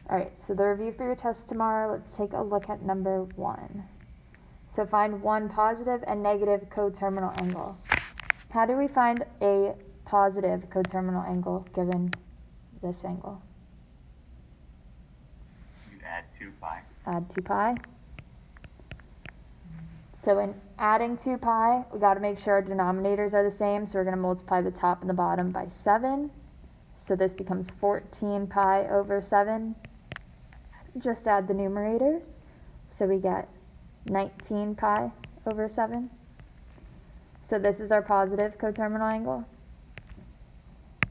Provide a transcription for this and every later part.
All right, so the review for your test tomorrow, let's take a look at number 1. So find one positive and negative coterminal angle. How do we find a positive coterminal angle given this angle? You add 2 pi. Add 2 pi. So in adding 2 pi, we got to make sure our denominators are the same, so we're going to multiply the top and the bottom by 7. So this becomes 14 pi over 7. Just add the numerators. So we get 19 pi over 7. So this is our positive coterminal angle.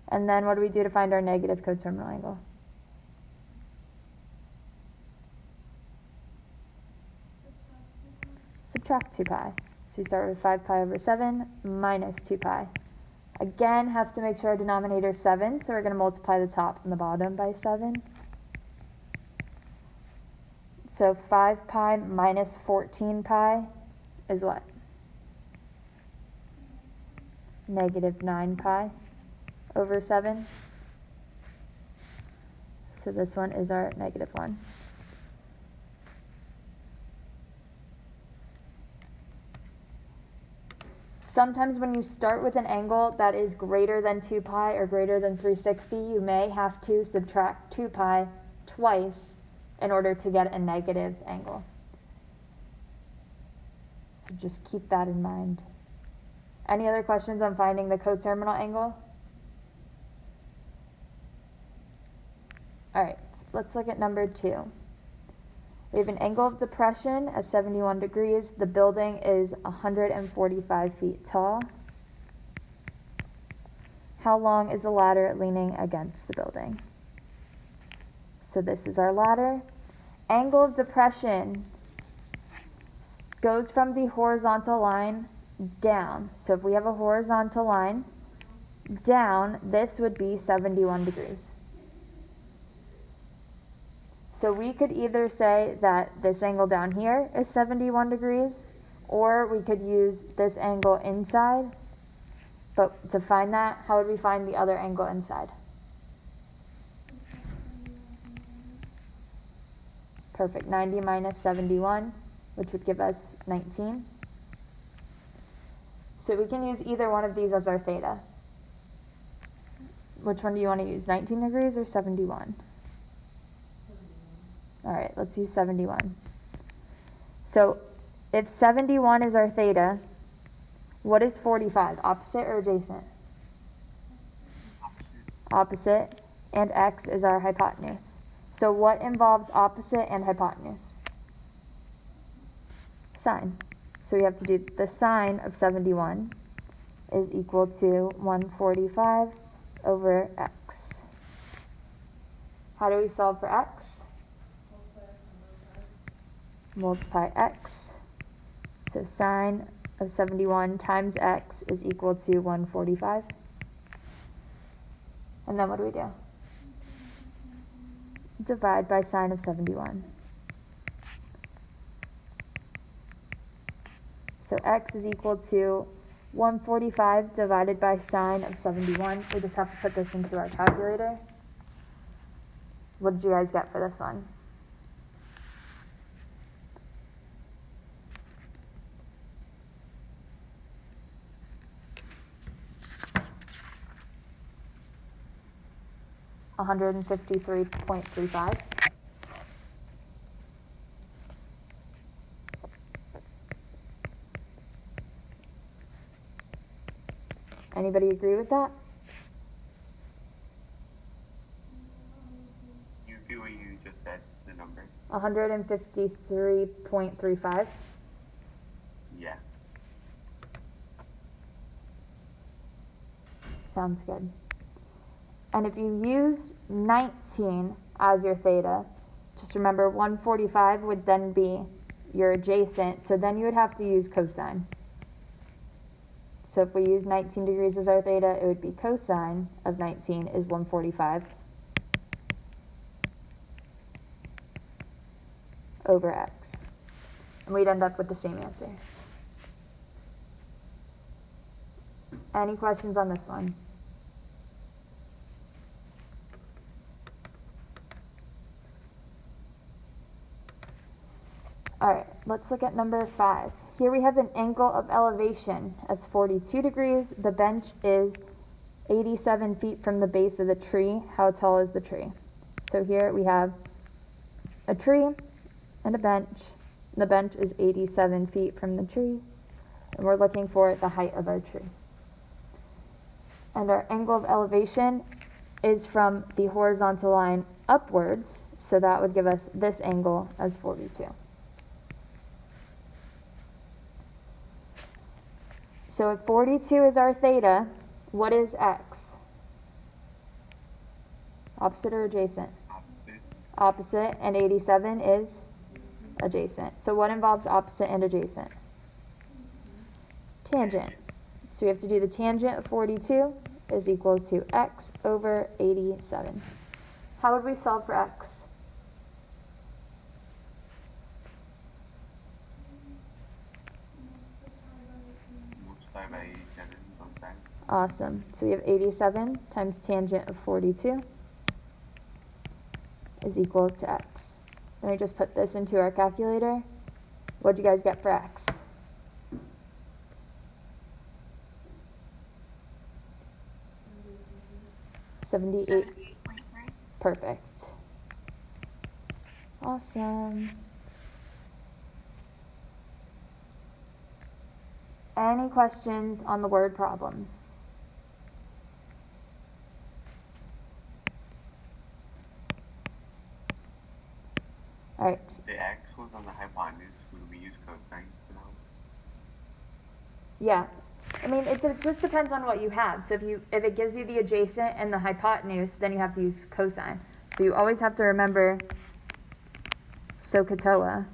And then what do we do to find our negative coterminal angle? Subtract 2 pi. So we start with 5 pi over 7 minus 2 pi. Again, have to make sure our denominator is 7, so we're going to multiply the top and the bottom by 7. So 5 pi minus 14 pi is what? Negative 9 pi over 7. So this one is our negative 1. Sometimes when you start with an angle that is greater than 2 pi or greater than 360, you may have to subtract 2 pi twice in order to get a negative angle. So just keep that in mind. Any other questions on finding the coterminal angle? All right, let's look at number 2. We have an angle of depression at 71 degrees. The building is 145 feet tall. How long is the ladder leaning against the building? So this is our ladder. Angle of depression goes from the horizontal line down. So if we have a horizontal line down, this would be 71 degrees. So we could either say that this angle down here is 71 degrees, or we could use this angle inside. But to find that, how would we find the other angle inside? Perfect, 90 minus 71, which would give us 19. So we can use either one of these as our theta. Which one do you want to use, 19 degrees or 71? All right, let's use 71. So if 71 is our theta, what is 45? Opposite or adjacent? Opposite, and x is our hypotenuse. So what involves opposite and hypotenuse? Sine. So we have to do the sine of 71 is equal to 145 over x. How do we solve for x? Multiply x. So sine of 71 times x is equal to 145. And then what do we do? Divide by sine of 71. So x is equal to 145 divided by sine of 71. We just have to put this into our calculator. What did you guys get for this one? $153.35. Anybody agree with that? You do what you just said, the number. 153.35. Yeah. Sounds good. And if you use 19 as your theta, just remember 145 would then be your adjacent, so then you would have to use cosine. So if we use 19 degrees as our theta, it would be cosine of 19 is 145 over x. And we'd end up with the same answer. Any questions on this one? Alright, let's look at number 5. Here we have an angle of elevation as 42 degrees. The bench is 87 feet from the base of the tree. How tall is the tree? So here we have a tree and a bench. The bench is 87 feet from the tree. And we're looking for the height of our tree. And our angle of elevation is from the horizontal line upwards. So that would give us this angle as 42. So if 42 is our theta, what is x? Opposite or adjacent? Opposite. Opposite, and 87 is adjacent. So what involves opposite and adjacent? Tangent. So we have to do the tangent of 42 is equal to x over 87. How would we solve for x? Multiply by 87 both sides. Awesome. So we have 87 times tangent of 42 is equal to x. Let me just put this into our calculator. What'd you guys get for x? $78. Perfect. Awesome. Any questions on the word problems? All right. The x was on the hypotenuse. Would we use cosine for now? Yeah. I mean, it just depends on what you have. So if it gives you the adjacent and the hypotenuse, then you have to use cosine. So you always have to remember SOHCAHTOA.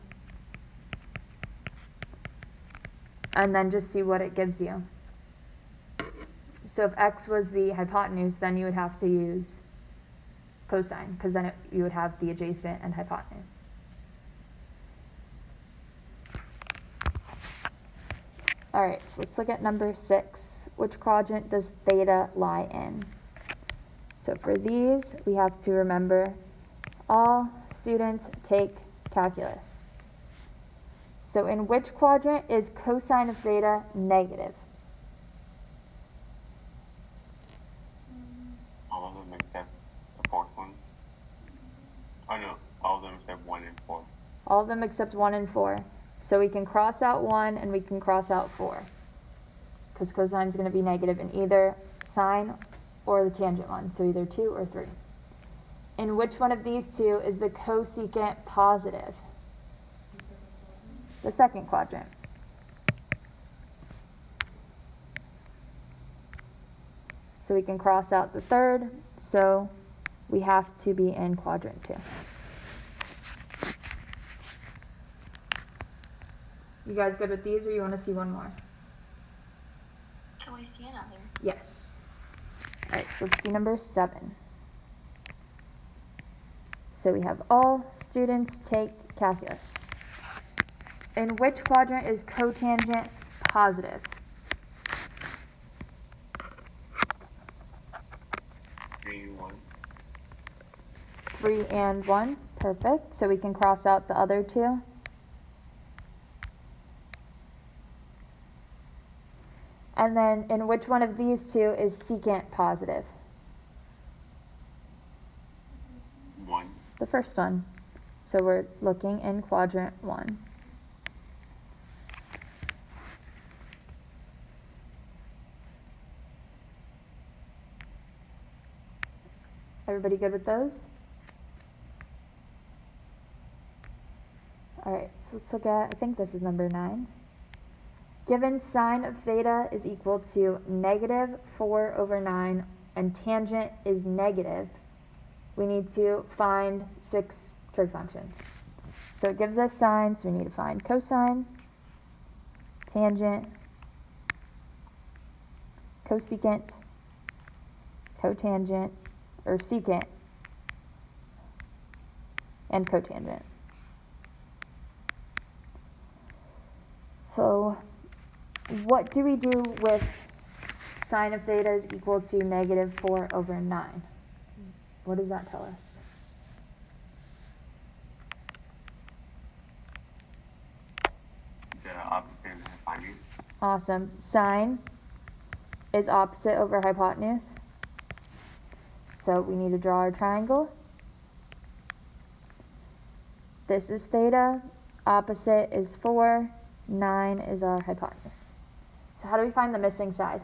And then just see what it gives you. So if x was the hypotenuse, then you would have to use cosine, because then you would have the adjacent and hypotenuse. All right, so let's look at number 6. Which quadrant does theta lie in? So for these, we have to remember all students take calculus. So in which quadrant is cosine of theta negative? All of them except the fourth one. Oh no, all of them except 1 and 4. All of them except 1 and 4. So we can cross out 1 and we can cross out 4. Because cosine is going to be negative in either sine or the tangent one. So either 2 or 3. In which one of these two is the cosecant positive? The second quadrant. So we can cross out the third. So we have to be in quadrant 2. You guys good with these, or you want to see one more? Can we see another? Yes. All right, so let's do number 7. So we have all students take calculus. In which quadrant is cotangent positive? 3 and 1. 3 and 1. Perfect. So we can cross out the other two. And then in which one of these two is secant positive? 1. The first one. So we're looking in quadrant 1. Everybody good with those? Alright, so let's look at, I think this is number 9. Given sine of theta is equal to negative 4 over 9 and tangent is negative, we need to find 6 trig functions. So it gives us sine, so we need to find cosine, tangent, cosecant, cotangent, or secant, and cotangent. So what do we do with sine of theta is equal to negative 4 over 9? What does that tell us? the opposite of the hypotenuse. Awesome. Sine is opposite over hypotenuse. So we need to draw our triangle. This is theta. Opposite is 4. 9 is our hypotenuse. So how do we find the missing side?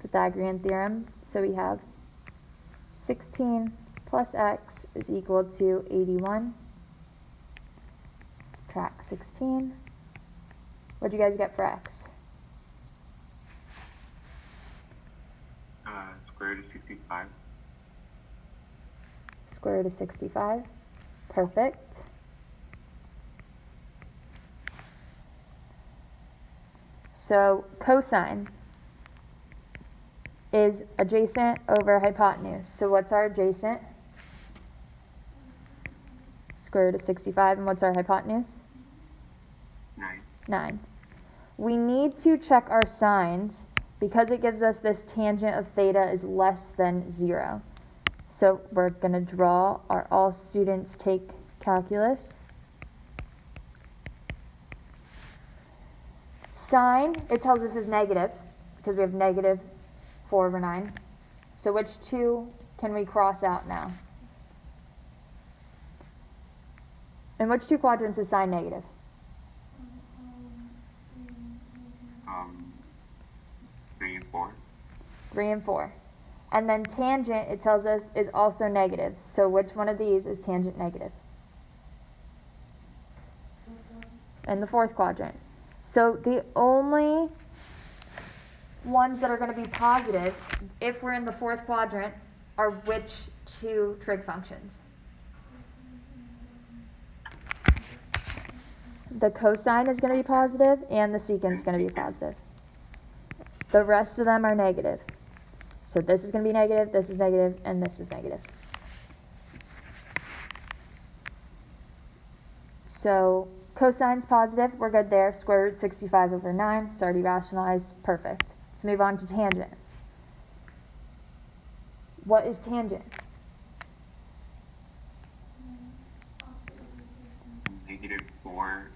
Pythagorean theorem. So we have 16 plus x is equal to 81. Subtract 16. What do you guys get for x? Square root of 65. Square root of 65. Perfect. So cosine is adjacent over hypotenuse. So what's our adjacent? Square root of 65. And what's our hypotenuse? 9. 9. We need to check our signs because it gives us this tangent of theta is less than 0. So we're going to draw our all students take calculus. Sine, it tells us is negative because we have negative 4 over 9. So which two can we cross out now? In which two quadrants is sine negative? 3 and 4. 3 and 4. And then tangent, it tells us, is also negative. So which one of these is tangent negative? In the fourth quadrant. So the only ones that are going to be positive, if we're in the fourth quadrant, are which two trig functions? The cosine is going to be positive, and the secant is going to be positive. The rest of them are negative. So this is going to be negative, this is negative, and this is negative. So cosine's positive, we're good there. Square root 65 over 9, it's already rationalized, perfect. Let's move on to tangent. What is tangent? Negative 4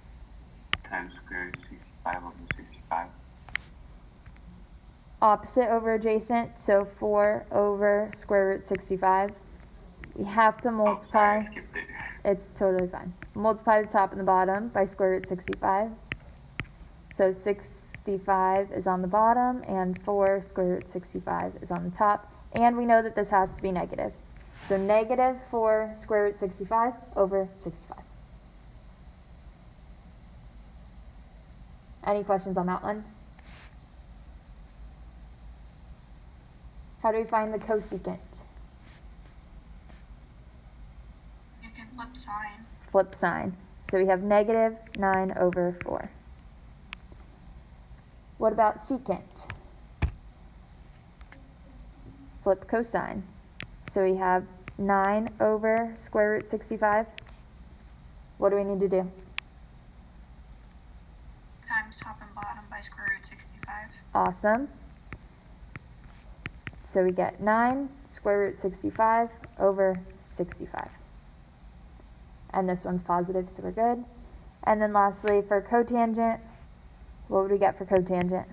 times square root of 65 over 65. Opposite over adjacent, so 4 over square root 65. We have to multiply. Oh, sorry, I skipped it. It's totally fine. Multiply the top and the bottom by square root 65. So 65 is on the bottom, and 4 square root 65 is on the top. And we know that this has to be negative. So negative 4 square root 65 over 65. Any questions on that one? How do we find the cosecant? You can flip sine. Flip sine. So we have negative 9 over 4. What about secant? Flip cosine. So we have 9 over square root 65. What do we need to do? Times top and bottom by square root 65. Awesome. So we get 9 square root 65 over 65. And this one's positive, so we're good. And then lastly, for cotangent, what would we get for cotangent?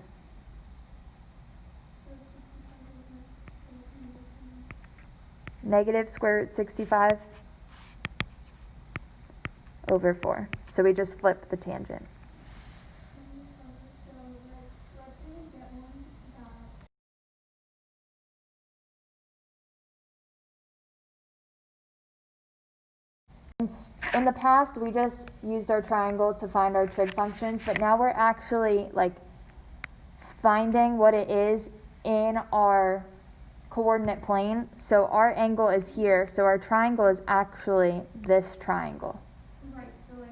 Negative square root 65 over 4. So we just flip the tangent. In the past, we just used our triangle to find our trig functions, but now we're actually finding what it is in our coordinate plane. So our angle is here, so our triangle is actually this triangle. Right, so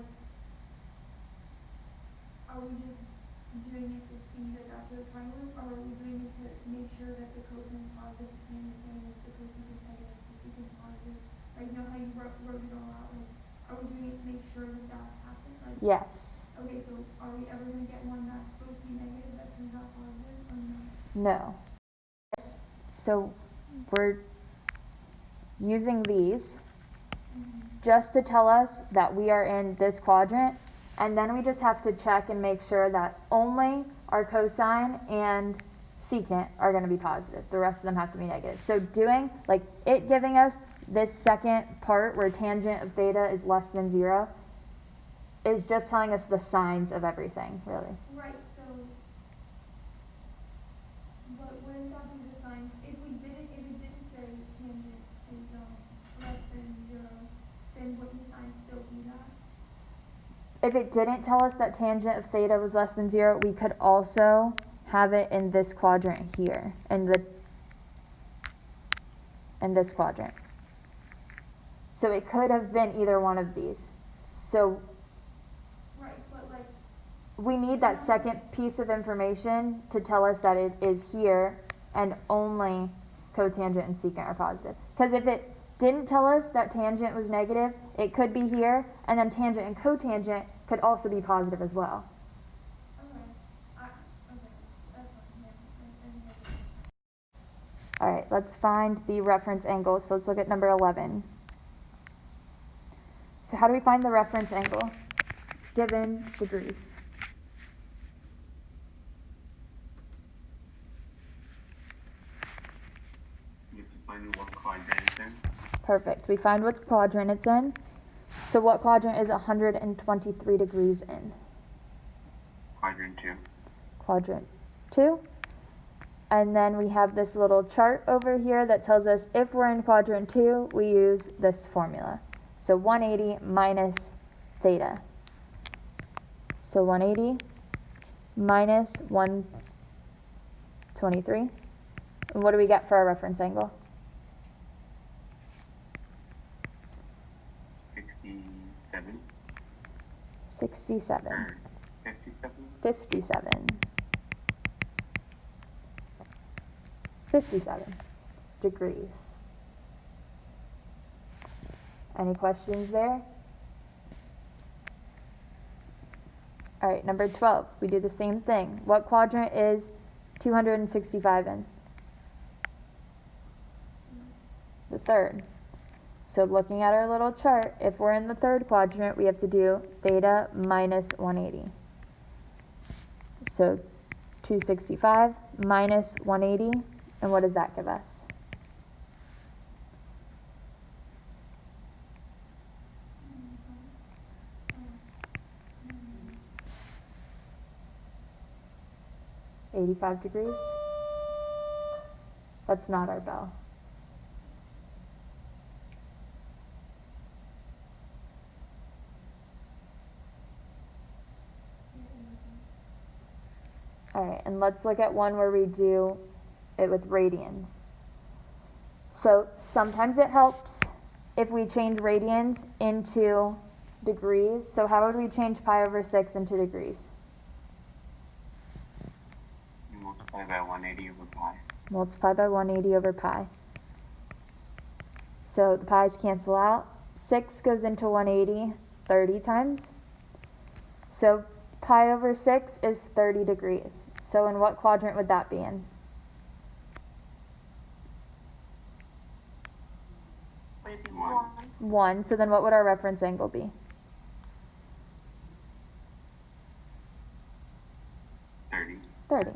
are we just doing it to see that that's what the triangle is, or are we doing it to make sure that the cosine is positive, the tan is negative, the cosine is negative, the secant is positive? Like, you know how you wrote it all out? Are we doing it to make sure that that's happened? Yes. Okay, so are we ever going to get one that's supposed to be negative that turns out positive, or no? No. So we're using these just to tell us that we are in this quadrant, and then we just have to check and make sure that only our cosine and secant are going to be positive. The rest of them have to be negative. So doing, like, it giving us this second part where tangent of theta is less than 0 is just telling us the signs of everything, really. Right, so, but when talking to signs, if it didn't say tangent is, less than 0, then wouldn't the sign still be that? If it didn't tell us that tangent of theta was less than 0, we could also have it in this quadrant here, in this quadrant. So it could have been either one of these. So Right, but like, we need that second piece of information to tell us that it is here and only cotangent and secant are positive. Because if it didn't tell us that tangent was negative, it could be here, and then tangent and cotangent could also be positive as well. okay, okay, that's fine, yeah, All right, let's find the reference angle. So let's look at number 11. So how do we find the reference angle given degrees? You have to find what quadrant it's in. Perfect. We find what quadrant it's in. So what quadrant is 123 degrees in? Quadrant 2. Quadrant 2. And then we have this little chart over here that tells us if we're in quadrant 2, we use this formula. So 180 minus theta. So 180 minus 123. And what do we get for our reference angle? 67. 67. Or 57. 57. 57 degrees. Any questions there? All right, number 12. We do the same thing. What quadrant is 265 in? The third. So looking at our little chart, if we're in the third quadrant, we have to do theta minus 180. So 265 minus 180, and what does that give us? okay. 85 degrees? That's not our bell. All right, and let's look at one where we do it with radians. So sometimes it helps if we change radians into degrees. So how would we change pi over 6 into degrees? Multiply by 180 over pi. Multiply by 180 over pi. So the pi's cancel out. 6 goes into 180 30 times. So pi over 6 is 30 degrees. So in what quadrant would that be in? Would it be 1. 1. So then what would our reference angle be? 30. 30.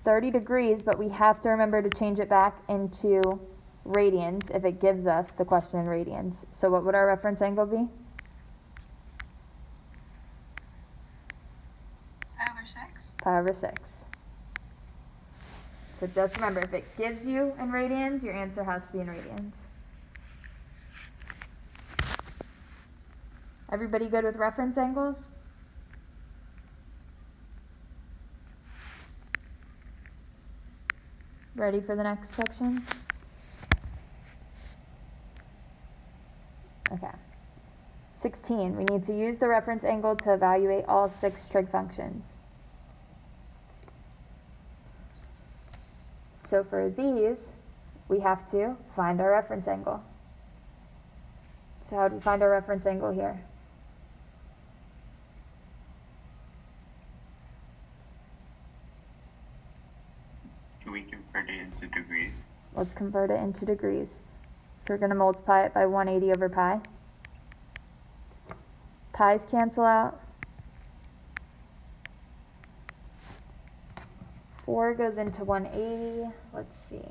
30 degrees, but we have to remember to change it back into radians if it gives us the question in radians. So what would our reference angle be? Pi over 6? Pi over 6. So just remember, if it gives you in radians, your answer has to be in radians. Everybody good with reference angles? Ready for the next section? Okay. 16, we need to use the reference angle to evaluate all 6 trig functions. So for these, we have to find our reference angle. So how do we find our reference angle here? Can we convert it into degrees? Let's convert it into degrees. So we're going to multiply it by 180 over pi. Pi's cancel out. 4 goes into 180. Let's see.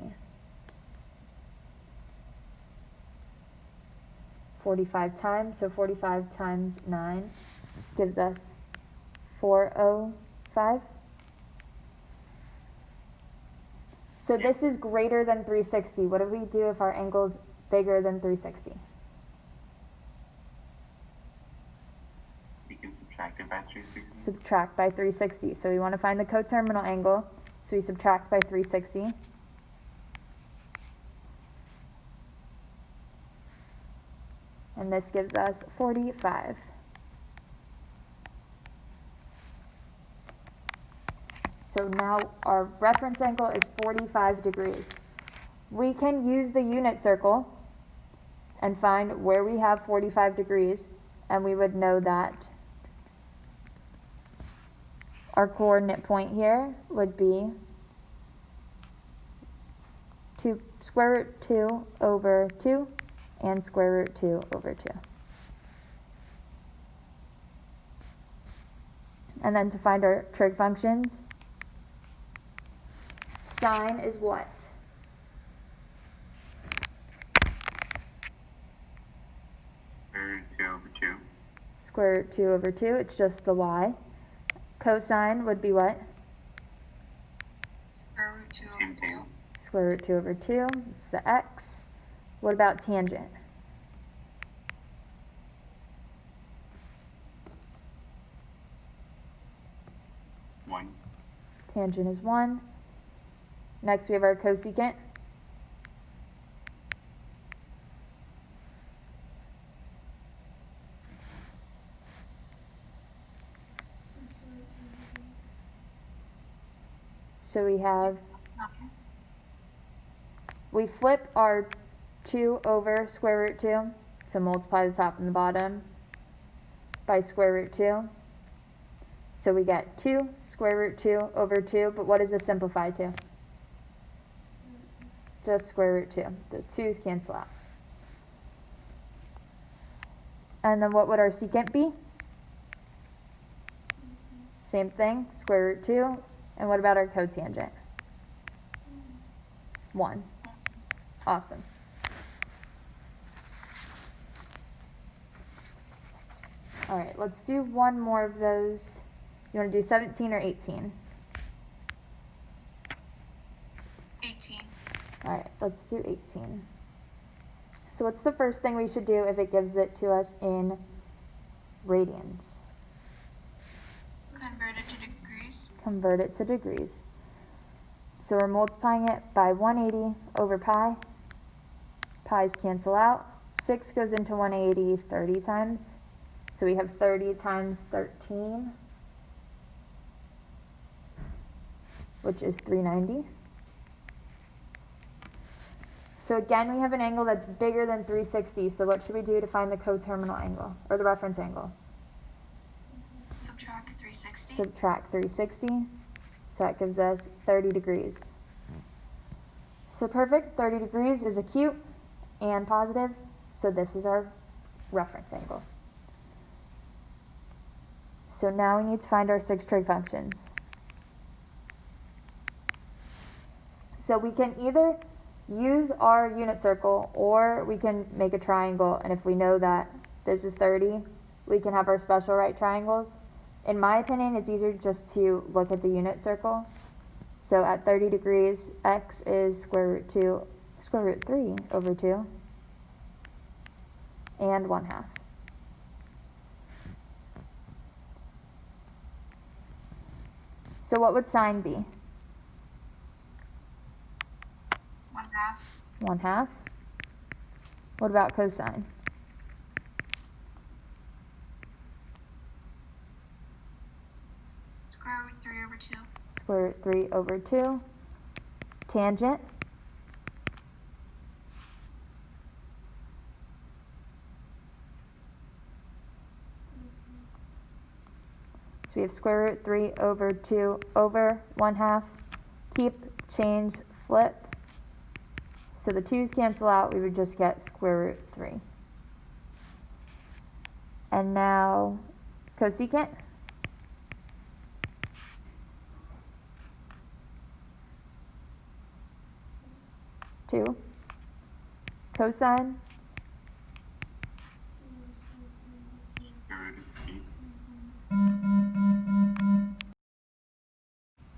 45 times, so 45 times 9 gives us 405. So this is greater than 360. What do we do if our angle is bigger than 360? We can subtract it by 360. Subtract by 360. So we want to find the coterminal angle. So we subtract by 360. And this gives us 45. So now our reference angle is 45 degrees. We can use the unit circle and find where we have 45 degrees, and we would know that our coordinate point here would be square root 2 over 2 and square root 2 over 2. And then to find our trig functions, sine is what? Square root 2 over 2. Square root 2 over 2, it's just the y. Cosine would be what? Square root 2 Same over 2. thing. Square root 2 over 2, it's the x. What about tangent? One. Tangent is 1. Next we have our cosecant. So we have, Okay. we flip our 2 over square root 2, so multiply the top and the bottom by square root 2. So we get 2 square root 2 over 2, but what does this simplify to? Just square root 2. The 2's cancel out. And then what would our secant be? Same thing, square root 2. And what about our cotangent? 1. Awesome. All right, let's do one more of those. You want to do 17 or 18? 18. All right, let's do 18. So what's the first thing we should do if it gives it to us in radians? Convert it to degrees. Convert it to degrees. So we're multiplying it by 180 over pi. Pi's cancel out. 6 goes into 180 30 times. So we have 30 times 13, which is 390. So again, we have an angle that's bigger than 360. So what should we do to find the coterminal angle, or the reference angle? Subtract 360. Subtract 360. So that gives us 30 degrees. So perfect, 30 degrees is acute and positive. So this is our reference angle. So now we need to find our 6 trig functions. So we can either use our unit circle, or we can make a triangle, and if we know that this is 30, we can have our special right triangles. In my opinion, it's easier just to look at the unit circle. So at 30 degrees, x is square root 3 over 2, and 1/2. So what would sine be? 1/2. 1/2. What about cosine? Square root 3 over 2. Square root 3 over 2. Tangent. So we have square root 3 over 2 over 1/2. Keep, change, flip. So the 2's cancel out, we would just get square root 3. And now cosecant. Two. Cosine. Square root of 3.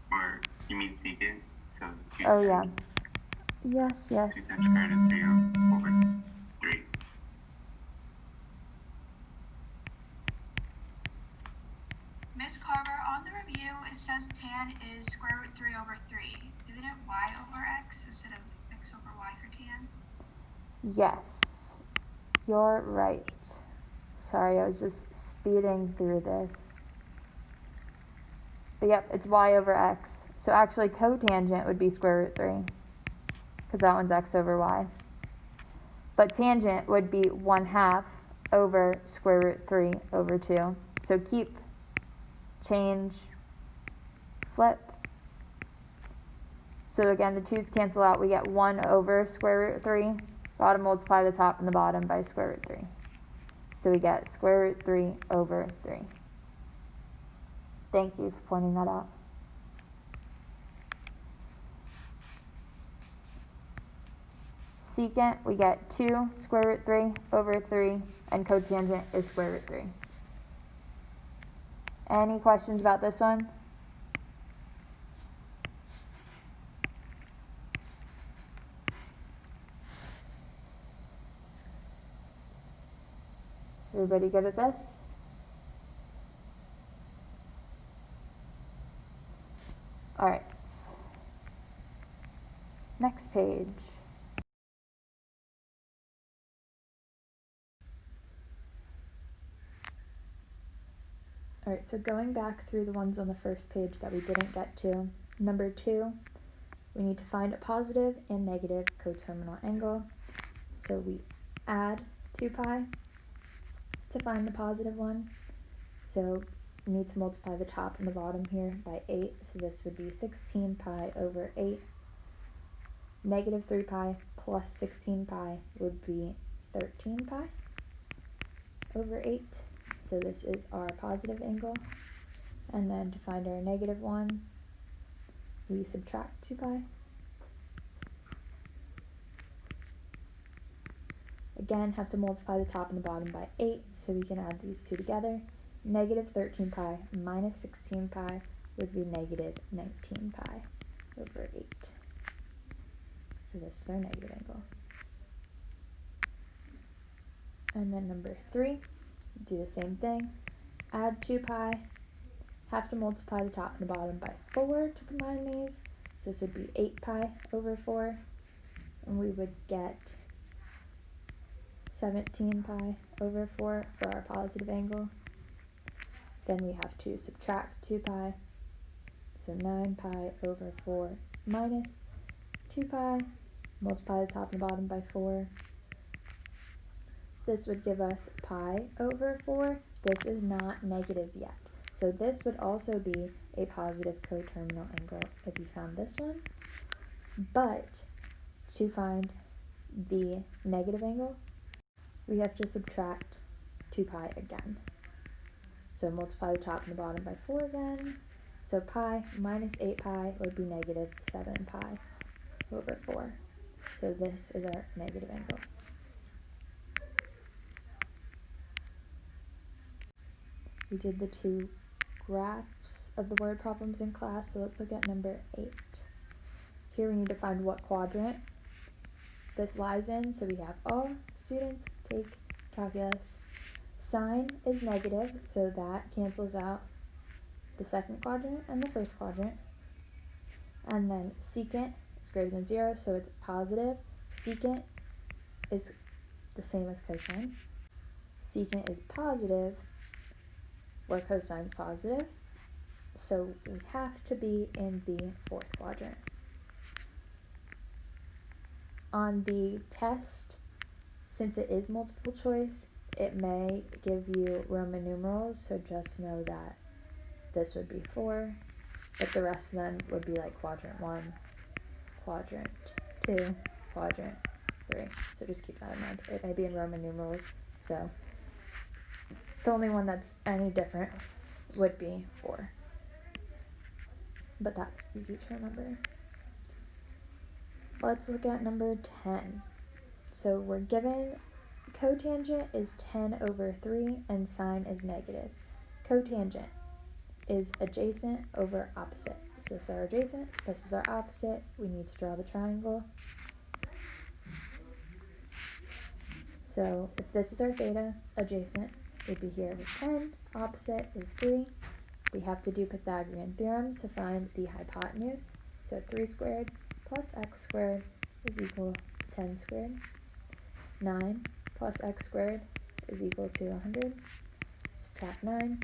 Or, you mean secant? So, Oh yeah. Yes, yes. 2 times square root of 3 over 3. Miss Carver, on the review, it says tan is square root 3 over 3. Isn't it y over x instead of x over y for tan? Yes. You're right. Sorry, I was just speeding through this. But yep, it's y over x. So actually cotangent would be square root 3. Because that one's x over y. But tangent would be 1/2 over square root 3 over 2. So keep, change, flip. So again, the 2's cancel out. We get 1 over square root 3. Got to multiply the top and the bottom by square root 3. So we get square root 3 over 3. Thank you for pointing that out. Secant, we get 2 square root 3 over 3, and cotangent is square root 3. Any questions about this one? Everybody good at this? All right. Next page. All right, so going back through the ones on the first page that we didn't get to. Number 2, we need to find a positive and negative coterminal angle. So we add 2 pi to find the positive one. So we need to multiply the top and the bottom here by 8. So this would be 16 pi over 8. Negative 3 pi plus 16 pi would be 13 pi over 8. So this is our positive angle. And then to find our negative one, we subtract 2 pi. Again, have to multiply the top and the bottom by 8, so we can add these two together. Negative 13 pi minus 16 pi would be negative 19 pi over 8. So this is our negative angle. And then number 3, do the same thing. Add 2 pi, have to multiply the top and the bottom by 4 to combine these. So this would be 8 pi over 4, and we would get 17 pi over 4 for our positive angle. Then we have to subtract 2 pi, so 9 pi over 4 minus 2 pi, multiply the top and bottom by 4. This would give us pi over 4. This is not negative yet. So this would also be a positive coterminal angle if you found this one. But to find the negative angle, we have to subtract 2 pi again. So multiply the top and the bottom by 4 again. So pi minus 8 pi would be negative 7 pi over 4. So this is our negative angle. We did the 2 graphs of the word problems in class, so let's look at number 8. Here we need to find what quadrant this lies in, so we have all students take calculus. Sine is negative, so that cancels out the second quadrant and the first quadrant. And then secant is greater than 0, so it's positive. Secant is the same as cosine. Secant is positive, where cosine is positive, so we have to be in the fourth quadrant. On the test, since it is multiple choice, it may give you Roman numerals, so just know that this would be 4, but the rest of them would be like quadrant 1, quadrant 2, quadrant 3. So just keep that in mind. It may be in Roman numerals, so the only one that's any different would be 4. But that's easy to remember. Let's look at number 10. So we're given cotangent is 10 over 3 and sine is negative. Cotangent is adjacent over opposite. So this is our adjacent, this is our opposite. We need to draw the triangle. So if this is our theta, adjacent would be here with 10, opposite is 3. We have to do Pythagorean theorem to find the hypotenuse. So 3 squared plus x squared is equal to 10 squared. 9 plus x squared is equal to 100. Subtract 9.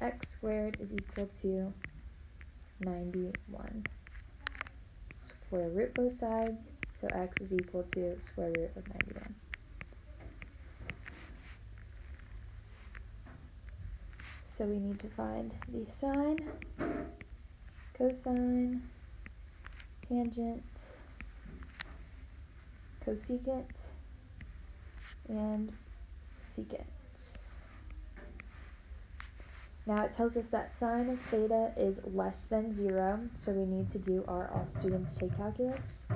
X squared is equal to 91. Square root both sides, so x is equal to square root of 91. So we need to find the sine, cosine, tangent, cosecant, and secant. Now it tells us that sine of theta is less than 0, so we need to do our all students take calculus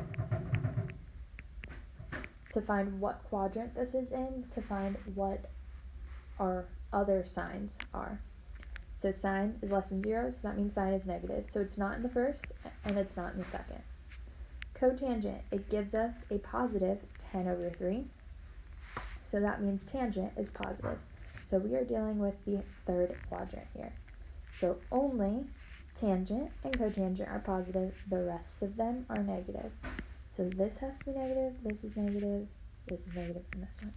to find what quadrant this is in, to find what our other signs are. So sine is less than 0, so that means sine is negative. So it's not in the first, and it's not in the second. Cotangent, it gives us a positive 10 over 3. So that means tangent is positive. So we are dealing with the third quadrant here. So only tangent and cotangent are positive. The rest of them are negative. So this has to be negative, this is negative, this is negative, and this one.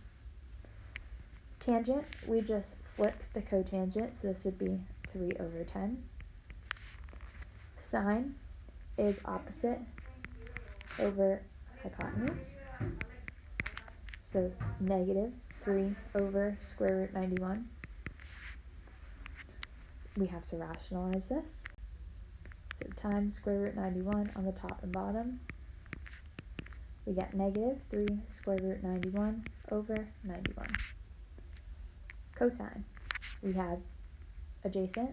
Tangent, we just flip the cotangent, so this would be 3 over 10. Sine is opposite over hypotenuse. So negative 3 over square root 91. We have to rationalize this. So times square root 91 on the top and bottom. We get negative 3 square root 91 over 91. Cosine, we have adjacent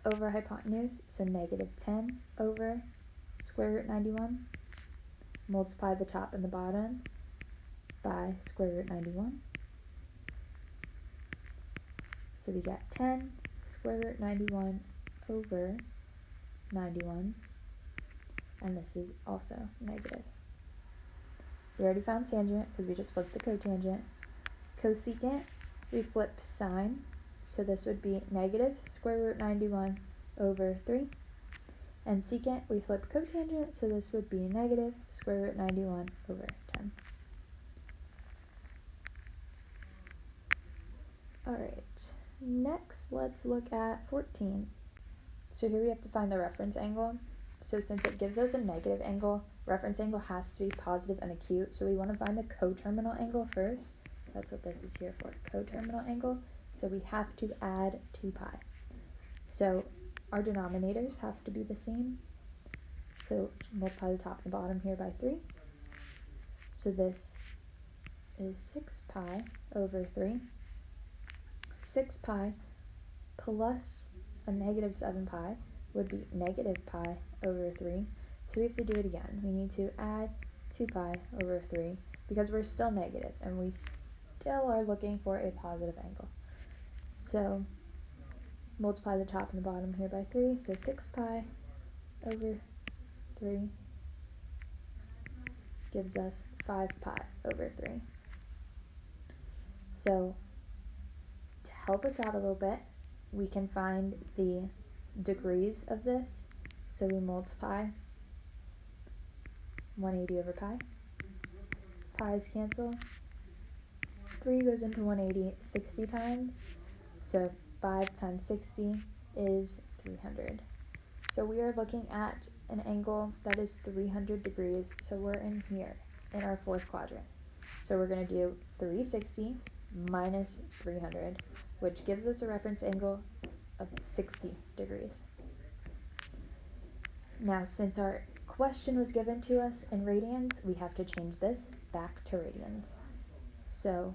over hypotenuse, so negative 10 over square root 91. Multiply the top and the bottom by square root 91. So we get 10 square root 91 over 91, and this is also negative. We already found tangent because we just flipped the cotangent. Cosecant, we flip sine, so this would be negative square root 91 over 3. And secant, we flip cotangent, so this would be negative square root 91 over 10. Alright, next let's look at 14. So here we have to find the reference angle. So since it gives us a negative angle, reference angle has to be positive and acute, so we want to find the coterminal angle first. That's what this is here for, coterminal angle. So we have to add 2 pi. So our denominators have to be the same. So multiply the top and the bottom here by 3. So this is 6 pi over 3. 6 pi plus a negative 7 pi would be negative pi over 3. So we have to do it again. We need to add 2 pi over 3 because we're still negative and we still are looking for a positive angle. So multiply the top and the bottom here by 3. So 6 pi over 3 gives us 5 pi over 3. So to help us out a little bit, we can find the degrees of this. So we multiply 180 over pi. Pi's cancel. 3 goes into 180 60 times. So 5 times 60 is 300. So we are looking at an angle that is 300 degrees. So we're in here in our fourth quadrant. So we're going to do 360 minus 300, which gives us a reference angle of 60 degrees. Now, since our question was given to us in radians, we have to change this back to radians. So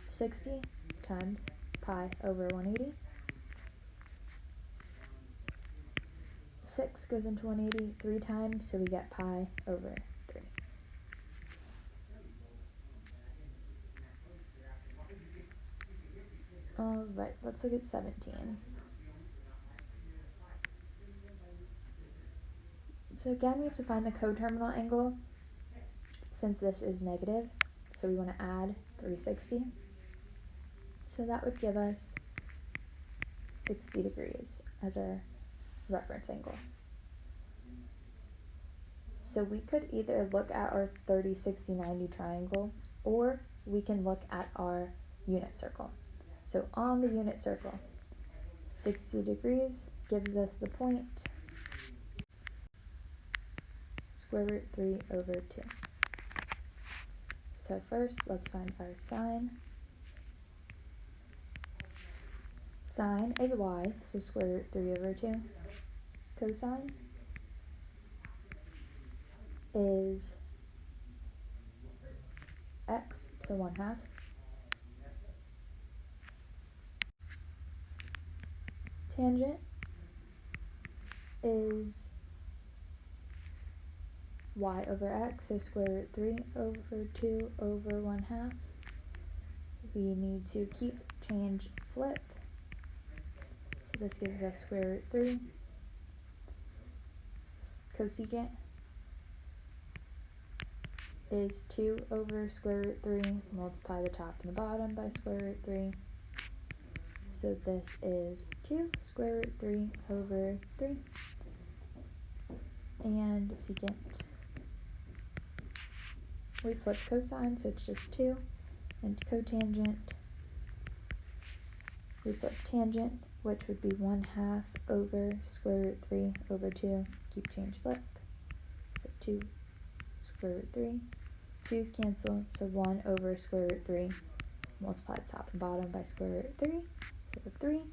60 times pi over 180. 6 goes into 180 3 times, so we get pi over 3. Alright, let's look at 17. So again, we have to find the coterminal angle since this is negative. So we want to add 360. So that would give us 60 degrees as our reference angle. So we could either look at our 30, 60, 90 triangle, or we can look at our unit circle. So on the unit circle, 60 degrees gives us the point square root 3 over 2. So first, let's find our sine. Sine is y, so square root 3 over 2. Cosine is x, so 1/2. Tangent is y over x, so square root 3 over 2 over 1/2. We need to keep, change, flip. So this gives us square root 3. Cosecant is 2 over square root 3, multiply the top and the bottom by square root 3. So this is 2 square root 3 over 3. And secant. We flip cosine, so it's just 2. And cotangent, we flip tangent, which would be 1/2 over square root 3 over 2. Keep, change, flip. So 2 square root 3. 2's cancel, so 1 over square root 3. Multiply the top and bottom by square root 3. So 3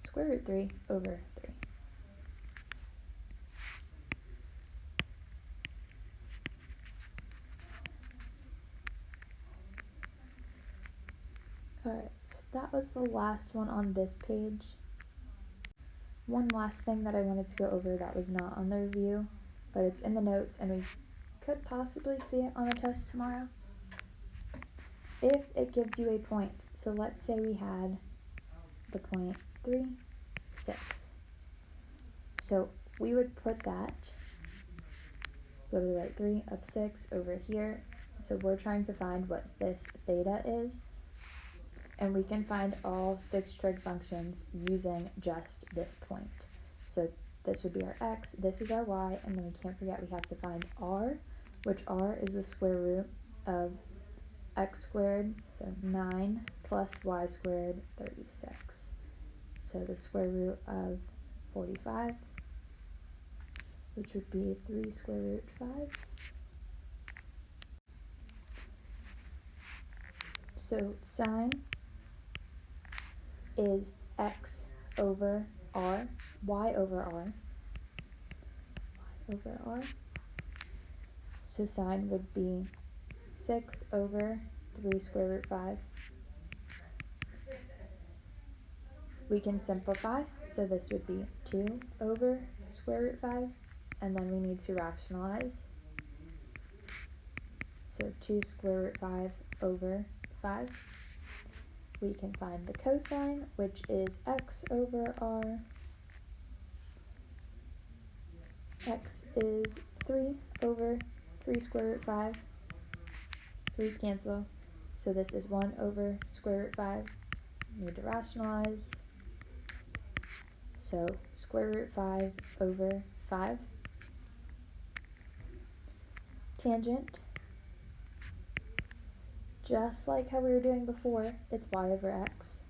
square root 3 over 3. Alright, so that was the last one on this page. One last thing that I wanted to go over that was not on the review, but it's in the notes and we could possibly see it on the test tomorrow. If it gives you a point, so let's say we had the point 3, 6. So we would put that, go to the right 3, up 6, over here. So we're trying to find what this theta is. And we can find all 6 trig functions using just this point. So this would be our x, this is our y, and then we can't forget we have to find r, which r is the square root of x squared, so 9 plus y squared, 36. So the square root of 45, which would be 3 square root 5. So sine is x over r, y over r, y over r. So sine would be 6 over 3 square root 5. We can simplify, so this would be 2 over square root 5, and then we need to rationalize. So 2 square root 5 over 5. We can find the cosine, which is x over r. X is 3 over 3 square root 5. 3's cancel, so this is 1 over square root 5. Need to rationalize. So square root 5 over 5. Tangent, just like how we were doing before, it's y over x.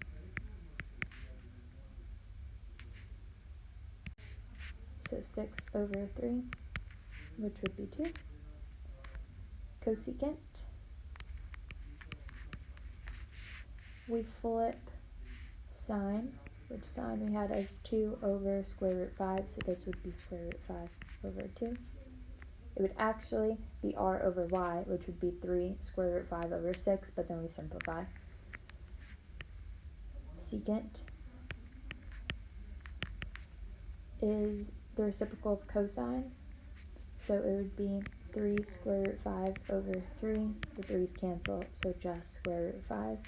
So 6 over 3, which would be 2. Cosecant, we flip sine, which sine we had as 2 over square root 5, so this would be square root 5. over 2. It would actually be r over y, which would be 3 square root 5 over 6, but then we simplify. Secant is the reciprocal of cosine, so it would be 3 square root 5 over 3. The 3's cancel, so just square root 5.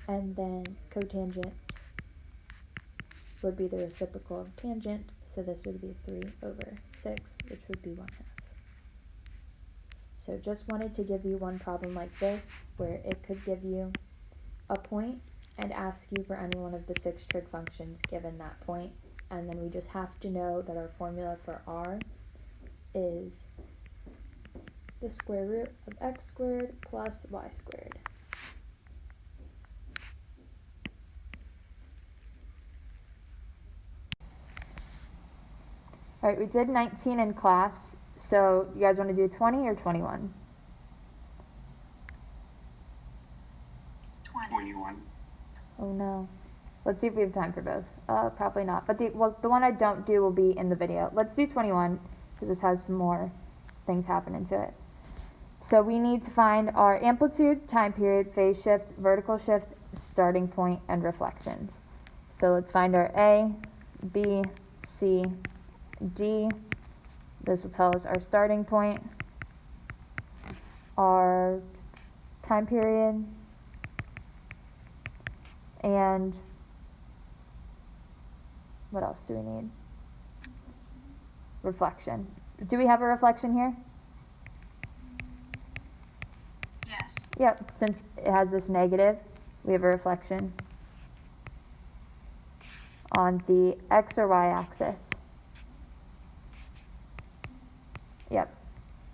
And then cotangent would be the reciprocal of tangent, so this would be 3 over 6, which would be 1/2. So just wanted to give you one problem like this, where it could give you a point and ask you for any one of the 6 trig functions given that point, and then we just have to know that our formula for r is the square root of x squared plus y squared. Alright, we did 19 in class, so you guys want to do 20 or 21? 21. Oh no. Let's see if we have time for both. Probably not. But the one I don't do will be in the video. Let's do 21, because this has some more things happening to it. So we need to find our amplitude, time period, phase shift, vertical shift, starting point, and reflections. So let's find our A, B, C, D. This will tell us our starting point, our time period, and what else do we need? Reflection. Do we have a reflection here? Yes. Yep, since it has this negative, we have a reflection on the x or y axis. Yep,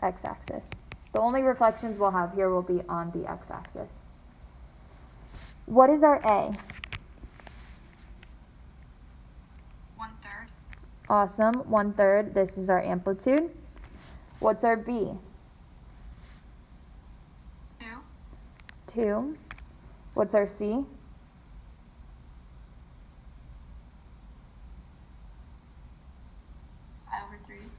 x-axis. The only reflections we'll have here will be on the x-axis. What is our A? 1/3. Awesome, 1/3. This is our amplitude. What's our B? 2. 2. What's our C? 5/3.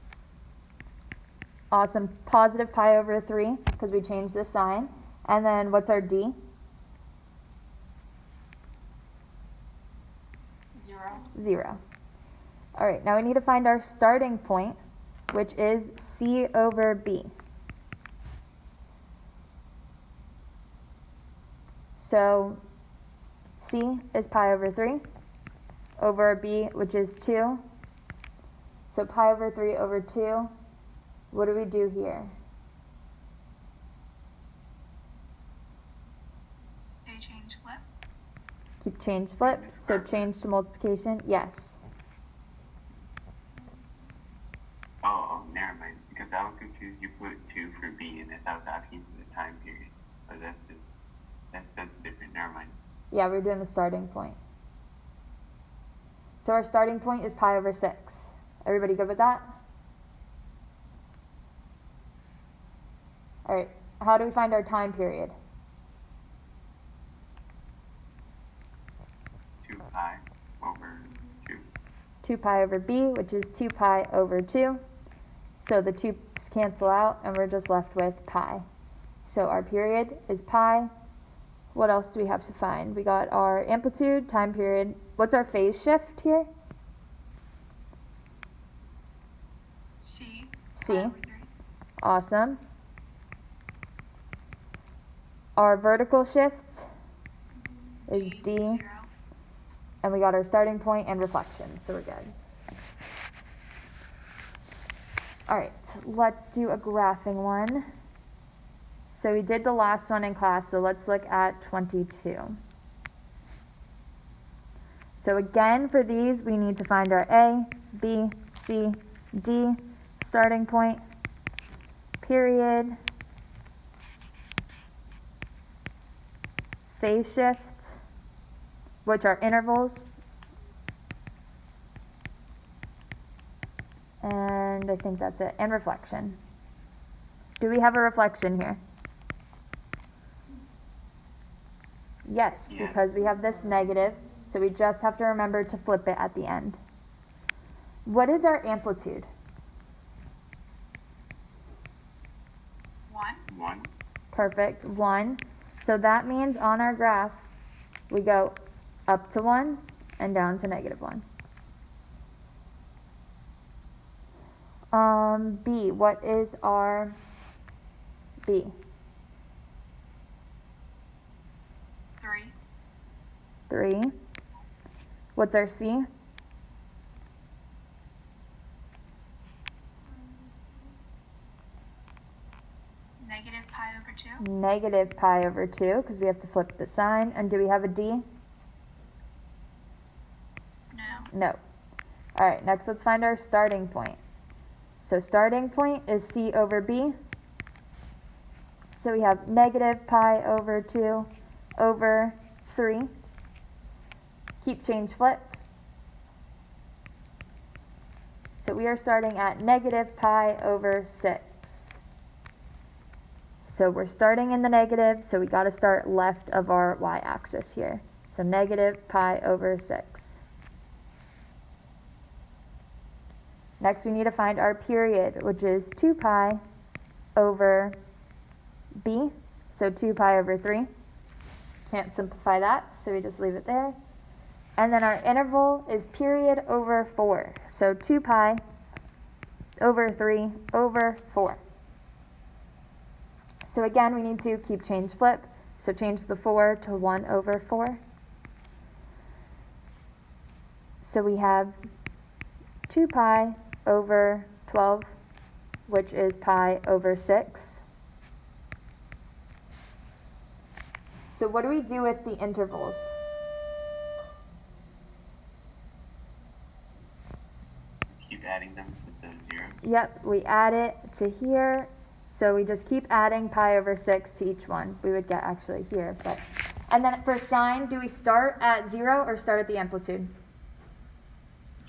Awesome, positive pi over 3, because we changed the sign. And then what's our D? 0. 0. All right, now we need to find our starting point, which is C over B. So C is pi over 3 over B, which is 2. So pi over 3 over 2. What do we do here? They change flip. Keep change flips, so change to multiplication, yes. Oh, never mind. Because I was confused. You put 2 for B, and I was asking for the time period. But that's different. Never mind. Yeah, we're doing the starting point. So our starting point is pi over 6. Everybody good with that? All right, how do we find our time period? 2 pi over 2. 2 pi over b, which is 2 pi over 2. So the 2's cancel out, and we're just left with pi. So our period is pi. What else do we have to find? We got our amplitude, time period. What's our phase shift here? C. C. 5/3. Awesome. Our vertical shift is D, 0. and we got our starting point and reflection, so we're good. All right, let's do a graphing one. So we did the last one in class, so let's look at 22. So again, for these, we need to find our A, B, C, D, starting point, period, phase shift, which are intervals, and I think that's it, and reflection. Do we have a reflection here? Yes, because we have this negative, so we just have to remember to flip it at the end. What is our amplitude? 1. 1. Perfect, 1. So that means on our graph, we go up to 1 and down to -1. B, what is our B? 3. 3. What's our C? Negative pi over 2. Negative pi over 2, because we have to flip the sign. And do we have a D? No. No. All right, next let's find our starting point. So starting point is C over B. So we have negative pi over 2 over 3. Keep, change, flip. So we are starting at negative pi over 6. So we're starting in the negative, so we got to start left of our y-axis here. So negative pi over 6. Next we need to find our period, which is 2 pi over b, so 2 pi over 3. Can't simplify that, so we just leave it there. And then our interval is period over 4, so 2 pi over 3 over 4. So again, we need to keep, change, flip. So change the 4 to 1 over 4. So we have 2 pi over 12, which is pi over 6. So what do we do with the intervals? Keep adding them with the 0. Yep, we add it to here. So we just keep adding pi over 6 to each one. We would get actually here, but. And then for sine, do we start at 0 or start at the amplitude?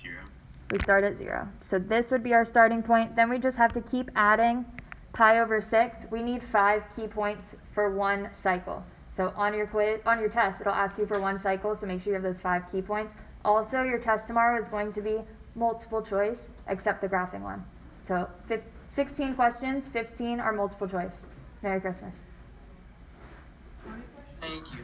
0. We start at 0. So this would be our starting point. Then we just have to keep adding pi over 6. We need 5 key points for one cycle. So on your quiz, on your test, it'll ask you for one cycle, so make sure you have those 5 key points. Also, your test tomorrow is going to be multiple choice, except the graphing one. So 16 questions, 15 are multiple choice. Merry Christmas. Thank you.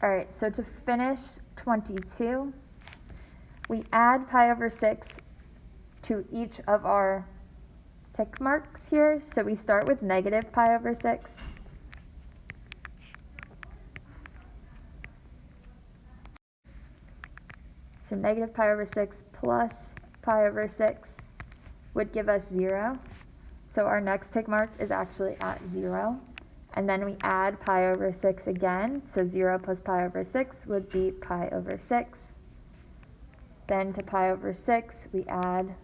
All right, so to finish 22, we add pi over 6 to each of our tick marks here. So we start with negative pi over 6. So negative pi over 6 plus pi over 6 would give us 0. So our next tick mark is actually at 0. And then we add pi over 6 again. So 0 plus pi over 6 would be pi over 6. Then to pi over 6, we add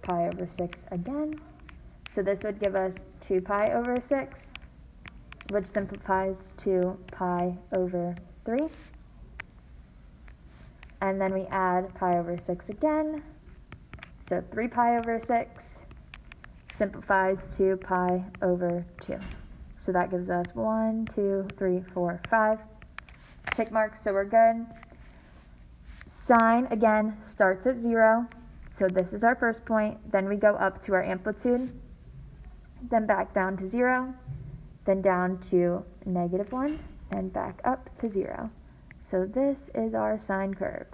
pi over 6 again. So this would give us 2 pi over 6, which simplifies to pi over 3. And then we add pi over 6 again. So 3 pi over 6 simplifies to pi over 2. So that gives us 1, 2, 3, 4, 5 tick marks, so we're good. Sine, again, starts at 0. So this is our first point. Then we go up to our amplitude. Then back down to 0. Then down to -1. Then back up to 0. So this is our sine curve.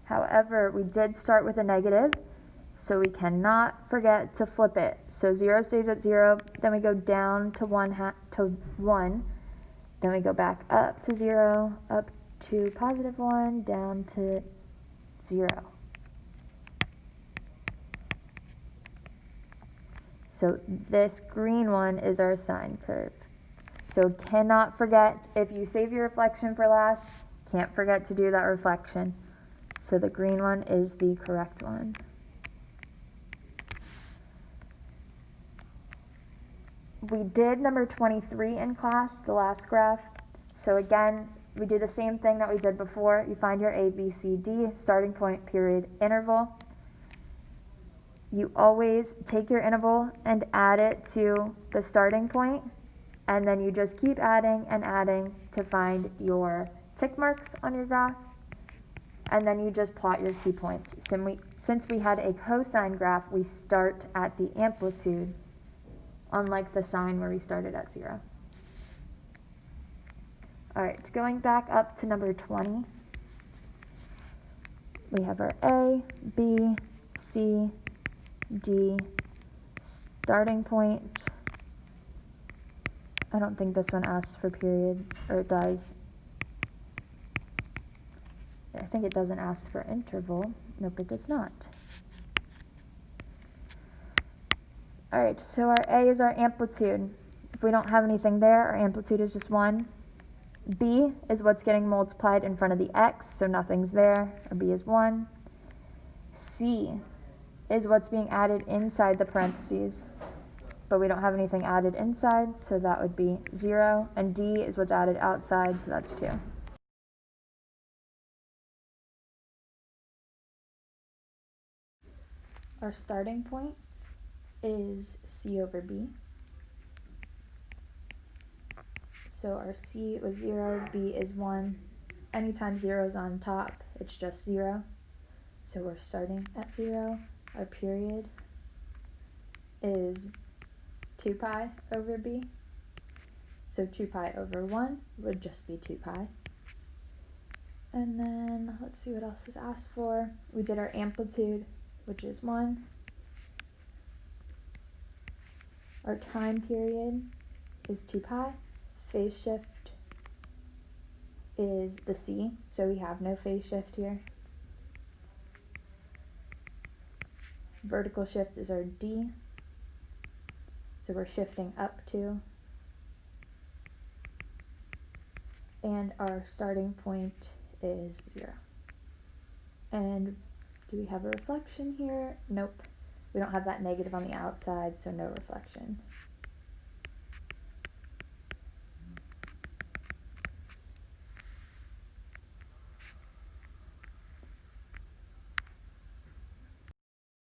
However, we did start with a negative, so we cannot forget to flip it. So 0 stays at 0, then we go down to 1, then we go back up to 0, up to +1, down to 0. So this green one is our sine curve. So cannot forget, if you save your reflection for last, can't forget to do that reflection. So the green one is the correct one. We did number 23 in class, the last graph. So again, we do the same thing that we did before. You find your A, B, C, D, starting point, period, interval. you always take your interval and add it to the starting point, and then you just keep adding and adding to find your tick marks on your graph, and then you just plot your key points. Since we had a cosine graph, we start at the amplitude, unlike the sine where we started at 0. Alright, going back up to number 20, we have our A, B, C, D, starting point. I don't think this one asks for period, or it does. I think it doesn't ask for interval. Nope, it does not. Alright, so our A is our amplitude. If we don't have anything there, our amplitude is just 1. B is what's getting multiplied in front of the x, so nothing's there. Our B is 1. C is what's being added inside the parentheses, but we don't have anything added inside, so that would be 0. And D is what's added outside, so that's 2. Our starting point is C over B. So our C was 0, B is 1. Anytime 0 is on top, it's just 0. So we're starting at 0. Our period is 2 pi over B. So 2 pi over 1 would just be 2 pi. And then let's see what else is asked for. We did our amplitude, which is 1. Our time period is 2 pi. Phase shift is the C, so we have no phase shift here. Vertical shift is our D, so we're shifting up 2. And our starting point is 0. And do we have a reflection here? Nope. We don't have that negative on the outside, so no reflection.